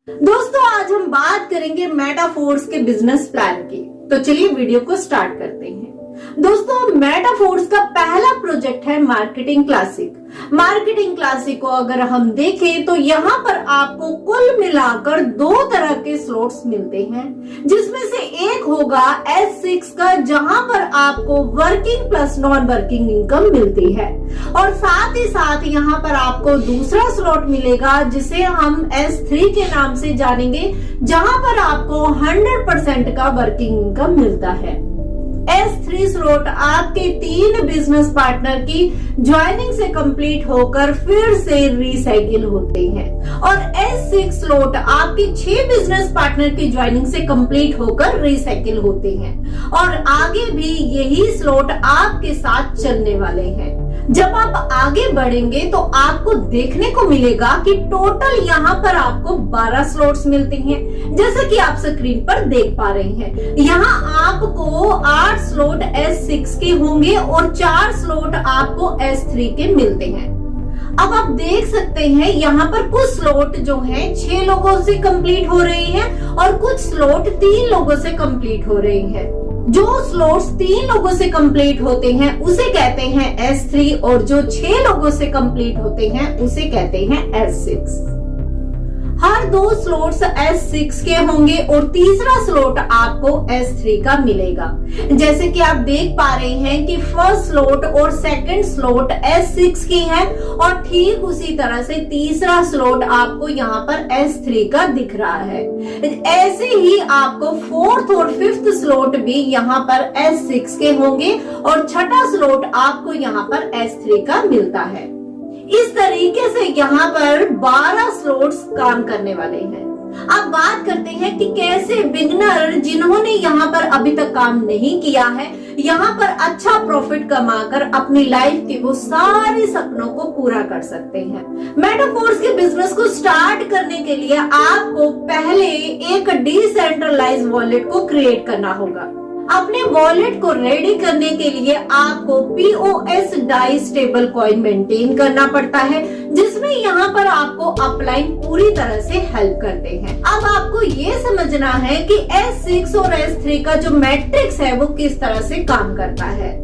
दोस्तों आज हम बात करेंगे मेटाफोर्स के बिजनेस प्लान की। तो चलिए वीडियो को स्टार्ट करते हैं। दोस्तों मेटाफोर्स का पहला प्रोजेक्ट है मार्केटिंग क्लासिक। मार्केटिंग क्लासिक को अगर हम देखें तो यहाँ पर आपको कुल मिलाकर 2 तरह के स्लॉट्स मिलते हैं, जिसमें से एक होगा S6 का, जहां पर आपको working plus non working income मिलती है, और साथ ही साथ यहाँ पर आपको दूसरा स्लॉट मिलेगा जिसे हम S3 के नाम से जानेंगे, जहां पर आपको 100% का वर्किंग इनकम मिलता है। S3 स्लॉट आपके 3 बिजनेस पार्टनर की ज्वाइनिंग से कंप्लीट होकर फिर से रिसाइकिल होते हैं, और S6 स्लॉट आपके 6 बिजनेस पार्टनर की ज्वाइनिंग से कंप्लीट होकर रिसाइकिल होते हैं, और आगे भी यही स्लॉट आपके साथ चलने वाले हैं। जब आप आगे बढ़ेंगे तो आपको देखने को मिलेगा कि टोटल यहाँ पर आपको 12 स्लॉट्स मिलते हैं, जैसा कि आप स्क्रीन पर देख पा रहे हैं। यहाँ आपको 8 स्लॉट S6 के होंगे और 4 स्लॉट आपको S3 के मिलते हैं। अब आप देख सकते हैं यहाँ पर कुछ स्लॉट जो हैं 6 लोगों से कंप्लीट हो रहे हैं, और कुछ स्लॉट 3 लोगों से कंप्लीट हो रहे हैं। जो स्लॉट्स 3 लोगों से कंप्लीट होते हैं उसे कहते हैं S3, और जो 6 लोगों से कंप्लीट होते हैं उसे कहते हैं S6। हर 2 स्लॉट्स S6 के होंगे और तीसरा स्लॉट आपको S3 का मिलेगा। जैसे कि आप देख पा रहे हैं कि फर्स्ट स्लॉट और सेकंड स्लॉट S6 की है, और ठीक उसी तरह से तीसरा स्लॉट आपको यहाँ पर S3 का दिख रहा है। ऐसे ही आपको 4th और 5th स्लॉट भी यहाँ पर S6 के होंगे, और छठा स्लॉट आपको यहाँ पर S3 का मिलता है। इस तरीके से यहाँ पर 12 स्लॉट्स काम करने वाले हैं। अब बात करते हैं कि कैसे बिगनर जिन्होंने यहाँ पर अभी तक काम नहीं किया है, यहाँ पर अच्छा प्रॉफिट कमाकर अपनी लाइफ के वो सारे सपनों को पूरा कर सकते हैं। मेटाफोर्स के बिजनेस को स्टार्ट करने के लिए आपको पहले एक डिसेंट्रलाइज्ड वॉलेट को क्रिएट करना होगा। अपने वॉलेट को रेडी करने के लिए आपको POS DAI stable coin maintain करना पड़ता है, जिसमें यहाँ पर आपको अपलाइन पूरी तरह से हेल्प करते हैं। अब आपको ये समझना है कि S6 और S3 का जो मैट्रिक्स है वो किस तरह से काम करता है।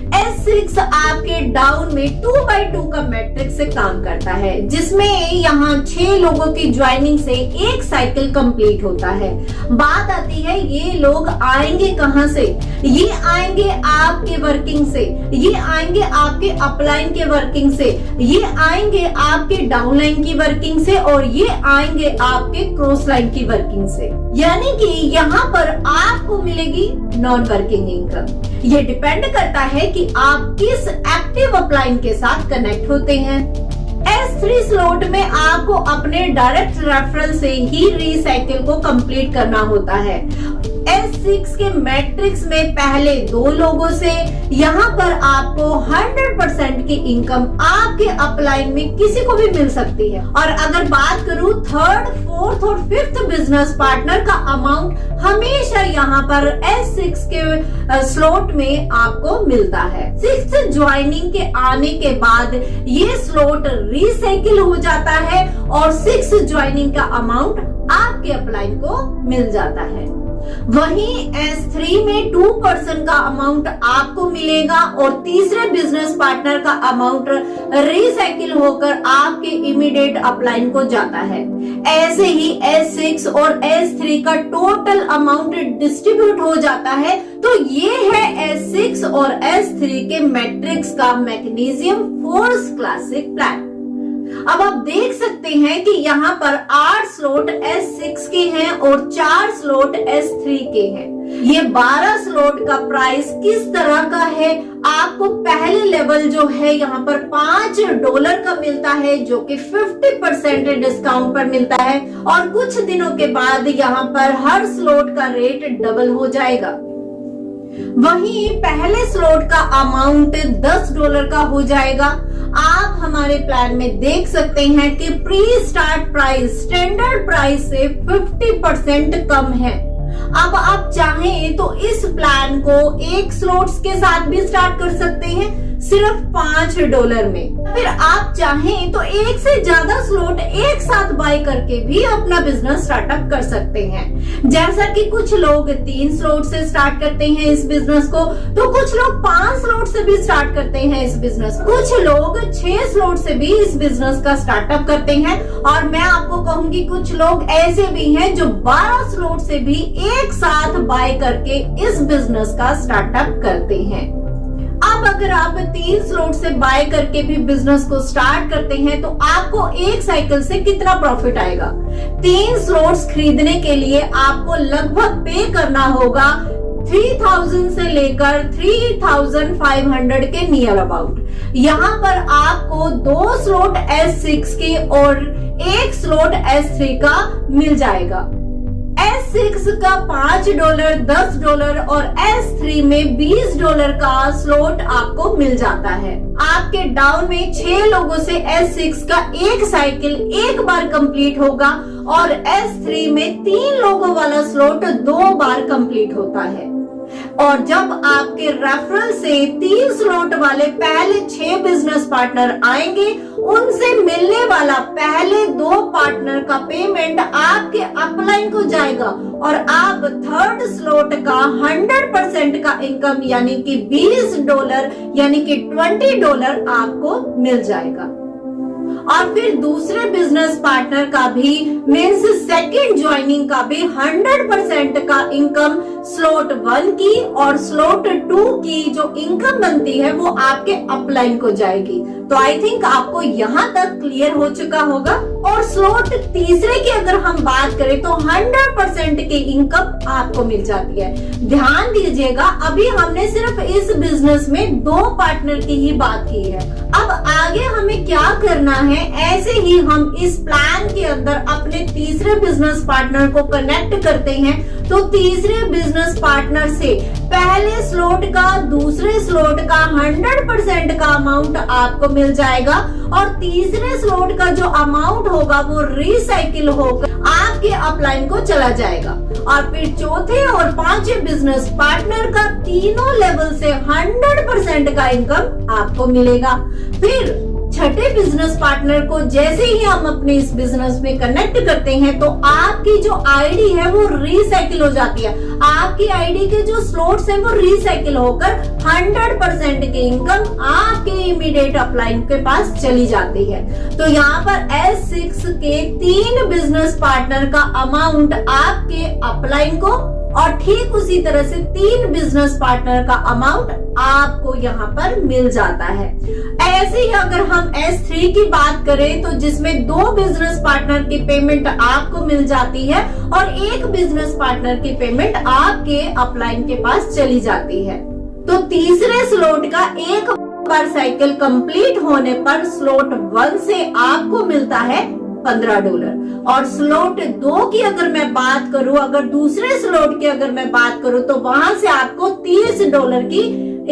S6 आपके डाउन में 2x2 का मैट्रिक्स से काम करता है, जिसमें यहाँ 6 लोगों की ज्वाइनिंग से एक साइकिल कंप्लीट होता है। बात आती है ये लोग आएंगे कहाँ से? ये आएंगे आपके वर्किंग से, ये आएंगे आपके अपलाइन के वर्किंग से, ये आएंगे आपके डाउनलाइन की वर्किंग से, और ये आएंगे आपके क्रॉस लाइन की वर्किंग से। यानी कि यहाँ पर आपको मिलेगी नॉन वर्किंग इनकम। ये डिपेंड करता है कि आप किस एक्टिव अपलाइन के साथ कनेक्ट होते हैं। S3 स्लॉट में आपको अपने डायरेक्ट रेफरल से ही रिसाइकिल को कंप्लीट करना होता है। S6 के मैट्रिक्स में पहले 2 लोगों से यहाँ पर आपको 100% की इनकम आपके अपलाइन में किसी को भी मिल सकती है। और अगर बात करूँ 3rd, 4th और 5th बिजनेस पार्टनर का अमाउंट हमेशा यहाँ पर S6 के स्लॉट में आपको मिलता है। 6th ज्वाइनिंग के आने के बाद ये स्लॉट रिसाइकिल हो जाता है, और 6th ज्वाइनिंग का अमाउंट आपके अपलाइन को मिल जाता है। वहीं S3 में 2% का अमाउंट आपको मिलेगा, और तीसरे बिजनेस पार्टनर का अमाउंट रिसाइकिल होकर आपके इमीडिएट अपलाइन को जाता है। ऐसे ही S6 और S3 का टोटल अमाउंट डिस्ट्रीब्यूट हो जाता है। तो ये है S6 और S3 के मैट्रिक्स का मैकेनिज्म फोर्स क्लासिक प्लान। अब आप देख सकते हैं कि यहाँ पर 8 स्लॉट S6 के हैं और 4 स्लॉट S3 के हैं। ये 12 स्लॉट का प्राइस किस तरह का है? आपको पहले लेवल जो है यहाँ पर $5 का मिलता है, जो कि 50% डिस्काउंट पर मिलता है, और कुछ दिनों के बाद यहाँ पर हर स्लॉट का रेट डबल हो जाएगा। वहीं पहले स्लॉट का अमाउंट $10 का हो जाएगा। आप हमारे प्लान में देख सकते हैं कि pre start price standard price से 50% कम है। अब आप चाहें तो इस प्लान को 1 स्लॉट्स के साथ भी स्टार्ट कर सकते हैं, सिर्फ $5 में। फिर आप चाहें तो एक से ज्यादा स्लॉट एक साथ बाय करके भी अपना बिजनेस स्टार्टअप कर सकते हैं। जैसा कि कुछ लोग 3 स्लॉट से स्टार्ट करते हैं इस बिजनेस को, तो कुछ लोग 5 स्लॉट से भी स्टार्ट करते हैं इस बिजनेस, कुछ लोग 6 स्लॉट से भी इस बिजनेस का स्टार्टअप करते हैं, और मैं आपको कहूंगी कुछ लोग ऐसे भी हैं जो 12 स्लॉट से भी एक साथ बाय करके इस बिजनेस का स्टार्टअप करते हैं। अब अगर आप 3 स्लॉट से बाय करके भी बिजनेस को स्टार्ट करते हैं तो आपको एक साइकिल से कितना प्रॉफिट आएगा। 3 स्लॉट्स खरीदने के लिए आपको लगभग पे करना होगा 3000 से लेकर 3500 के नियर अबाउट। यहाँ पर आपको 2 स्लॉट S6 के और 1 स्लॉट S3 का मिल जाएगा। S6 का $5, $10 और S3 में $20 का स्लॉट आपको मिल जाता है। आपके डाउन में 6 लोगों से S6 का एक साइकिल एक बार कंप्लीट होगा और S3 में 3 लोगों वाला स्लॉट 2 बार कंप्लीट होता है। और जब आपके रेफरल से 3 स्लॉट वाले पहले 6 बिजनेस पार्टनर आएंगे, उनसे मिलने वाला पहले 2 पार्टनर का पेमेंट आपके अपलाइन को जाएगा और आप 3rd स्लॉट का 100% का इनकम यानी कि $20 यानी कि $20 आपको मिल जाएगा। और फिर दूसरे बिजनेस पार्टनर का भी मीन्स सेकंड ज्वाइनिंग का भी 100% का इनकम स्लॉट 1 की और स्लॉट 2 की जो इनकम बनती है वो आपके अपलाइन को जाएगी। तो आई थिंक आपको यहाँ तक क्लियर हो चुका होगा। और स्लॉट तीसरे की अगर हम बात करें तो 100% की इनकम आपको मिल जाती है। ध्यान दीजिएगा, अभी हमने सिर्फ इस बिजनेस में 2 पार्टनर की ही बात की है। अब आगे हमें क्या करना है, ऐसे ही हम इस प्लान के अंदर अपने तीसरे बिजनेस पार्टनर को कनेक्ट करते हैं तो तीसरे बिजनेस पार्टनर से पहले स्लॉट का दूसरे स्लॉट का 100% का अमाउंट आपको मिल जाएगा और तीसरे स्लॉट का जो अमाउंट होगा वो रिसाइकिल होकर आपके अपलाइन को चला जाएगा। और फिर चौथे और पांचवे बिजनेस पार्टनर का तीनों लेवल से 100% का इनकम आपको मिलेगा। फिर छठे बिजनेस पार्टनर को जैसे ही हम अपने इस बिजनेस में कनेक्ट करते हैं तो आपकी जो आईडी है वो रिसाइकिल हो जाती है। आपकी आईडी के जो स्लॉट्स है वो रिसाइकिल होकर 100% की इनकम आपके इमीडिएट अपलाइन के पास चली जाती है। तो यहाँ पर S6 के 3 बिजनेस पार्टनर का अमाउंट आपके अपलाइन को और ठीक उसी तरह से 3 बिजनेस पार्टनर का अमाउंट आपको यहाँ पर मिल जाता है। ऐसे ही अगर हम S3 की बात करें तो जिसमें 2 बिजनेस पार्टनर की पेमेंट आपको मिल जाती है और 1 बिजनेस पार्टनर की पेमेंट आपके अपलाइन के पास चली जाती है। तो तीसरे स्लॉट का एक बार साइकिल कंप्लीट होने पर स्लॉट 1 से आपको मिलता है $15 और स्लॉट 2 की अगर मैं बात करूं, अगर दूसरे स्लॉट की अगर मैं बात करूं तो वहां से आपको $30 की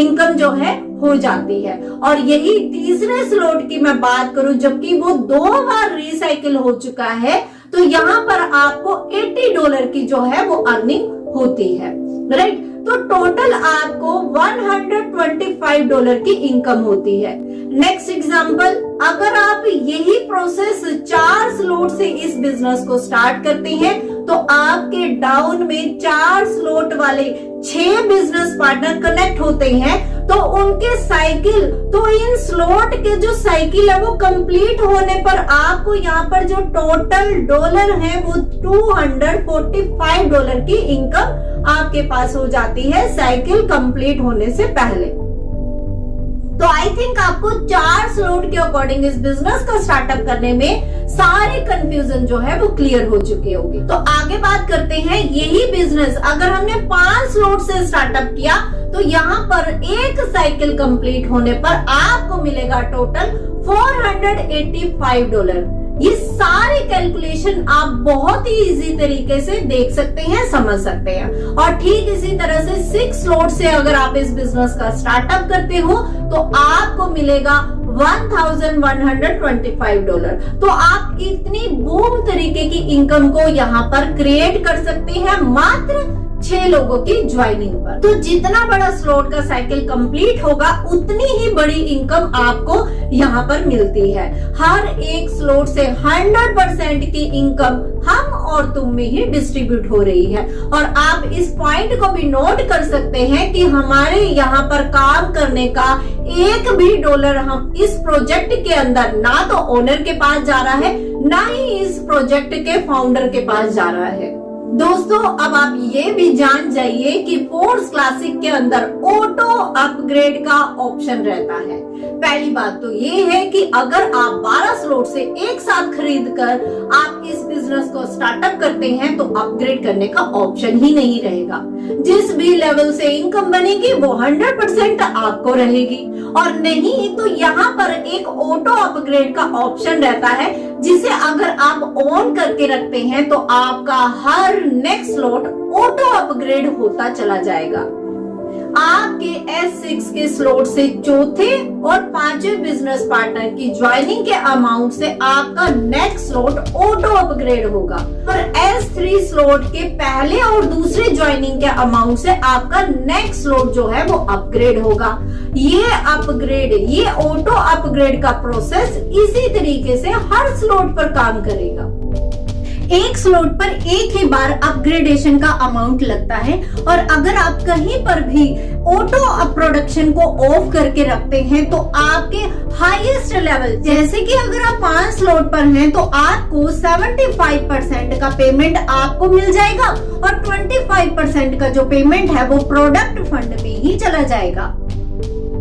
इनकम जो है हो जाती है। और यही तीसरे स्लॉट की मैं बात करूं जबकि वो 2 बार रिसाइकिल हो चुका है तो यहाँ पर आपको $80 की जो है वो अर्निंग होती है, राइट। तो टोटल आपको $125 की इनकम होती है। नेक्स्ट एग्जांपल, अगर आप यही प्रोसेस 4 स्लॉट से इस बिजनेस को स्टार्ट करते हैं तो आपके डाउन में 4 स्लॉट वाले 6 बिजनेस पार्टनर कनेक्ट होते हैं तो उनके साइकिल, तो इन स्लॉट के जो साइकिल है वो कंप्लीट होने पर आपको यहाँ पर जो टोटल डॉलर है वो $245 की इनकम आपके पास हो जाती है साइकिल कंप्लीट होने से पहले। तो आई थिंक आपको 4 स्लॉट के अकॉर्डिंग इस बिजनेस का स्टार्टअप करने में सारे कंफ्यूजन जो है वो क्लियर हो चुकी होगी। तो आगे बात करते हैं, यही बिजनेस अगर हमने 5 स्लॉट से स्टार्टअप किया तो यहाँ पर एक साइकिल कंप्लीट होने पर आपको मिलेगा टोटल $485। ये सारी कैलकुलेशन आप बहुत ही इजी तरीके से देख सकते हैं, समझ सकते हैं। और ठीक इसी तरह से 6 स्लॉट से अगर आप इस बिजनेस का स्टार्टअप करते हो तो आपको मिलेगा $1125। तो आप इतनी बूम तरीके की इनकम को यहाँ पर क्रिएट कर सकते हैं मात्र 6 लोगों की ज्वाइनिंग पर। तो जितना बड़ा स्लॉट का साइकिल कंप्लीट होगा उतनी ही बड़ी इनकम आपको यहाँ पर मिलती है। हर एक स्लॉट से 100% की इनकम हम और तुम में ही डिस्ट्रीब्यूट हो रही है। और आप इस पॉइंट को भी नोट कर सकते हैं कि हमारे यहाँ पर काम करने का एक भी डॉलर हम इस प्रोजेक्ट के अंदर ना तो ओनर के पास जा रहा है, ना ही इस प्रोजेक्ट के फाउंडर के पास जा रहा है। दोस्तों अब आप ये भी जान जाइए कि फोर्स क्लासिक के अंदर ऑटो अपग्रेड का ऑप्शन रहता है। पहली बात तो ये है कि अगर आप 12 स्लॉट से एक साथ खरीद कर आप इस बिजनेस को स्टार्टअप करते हैं तो अपग्रेड करने का ऑप्शन ही नहीं रहेगा। जिस भी लेवल से इनकम बनेगी वो 100% आपको रहेगी। और नहीं तो यहाँ पर एक ऑटो अपग्रेड का ऑप्शन रहता है, जिसे अगर आप ऑन करके रखते हैं तो आपका हर नेक्स्ट स्लॉट ऑटो अपग्रेड होता चला जाएगा। आपके S6 के स्लॉट से चौथे और पांचवें बिजनेस पार्टनर की ज्वाइनिंग के अमाउंट से आपका नेक्स्ट स्लॉट ऑटो अपग्रेड होगा। और S3 स्लॉट के पहले और दूसरे ज्वाइनिंग के अमाउंट से आपका नेक्स्ट स्लॉट जो है वो अपग्रेड होगा। ये ऑटो अपग्रेड का प्रोसेस इसी तरीके से हर स्लॉट पर काम करेगा। एक स्लॉट पर एक ही बार अपग्रेडेशन का अमाउंट लगता है। और अगर आप कहीं पर भी ऑटो प्रोडक्शन को ऑफ करके रखते हैं तो आपके हाईएस्ट लेवल, जैसे कि अगर आप 5 स्लॉट पर हैं तो आपको 75% का पेमेंट आपको मिल जाएगा और 25% का जो पेमेंट है वो प्रोडक्ट फंड में ही चला जाएगा।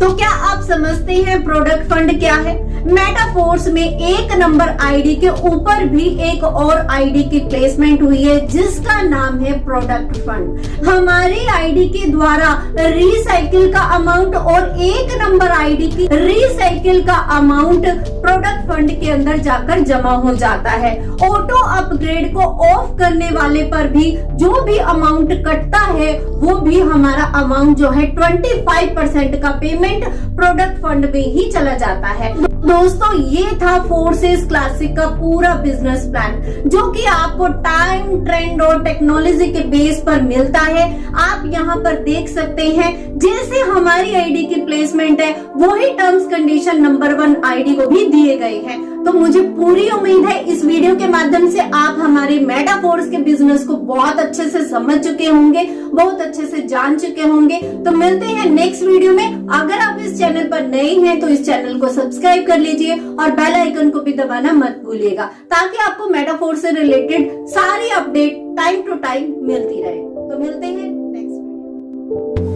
तो क्या आप समझते हैं प्रोडक्ट फंड क्या है? मेटाफोर्स में एक नंबर आईडी के ऊपर भी एक और आईडी की प्लेसमेंट हुई है जिसका नाम है प्रोडक्ट फंड। हमारी आईडी के द्वारा रिसाइकिल का अमाउंट और एक नंबर आईडी की रिसाइकिल का अमाउंट प्रोडक्ट फंड के अंदर जाकर जमा हो जाता है। ऑटो अपग्रेड को ऑफ करने वाले पर भी जो भी अमाउंट कटता है वो भी हमारा अमाउंट जो है 25% का पेमेंट प्रोडक्ट फंड में ही चला जाता है। दोस्तों ये था फोर्सेस क्लासिक का पूरा बिजनेस प्लान, जो कि आपको टाइम, ट्रेंड और टेक्नोलॉजी के बेस पर मिलता है। आप यहाँ पर देख सकते हैं जैसे हमारी आईडी की प्लेसमेंट है वही टर्म्स कंडीशन नंबर 1 आईडी को भी दिए गए हैं। तो मुझे पूरी उम्मीद है इस वीडियो के माध्यम से आप हमारे मेटाफोर्स के बिजनेस को बहुत अच्छे से समझ चुके होंगे, बहुत अच्छे से जान चुके होंगे। तो मिलते हैं नेक्स्ट वीडियो में। अगर आप इस चैनल पर नए हैं तो इस चैनल को सब्सक्राइब कर लीजिए और बेल आइकन को भी दबाना मत भूलिएगा, ताकि आपको मेटाफोर्स से रिलेटेड सारी अपडेट टाइम टू टाइम मिलती रहे। तो मिलते हैं नेक्स्ट वीडियो।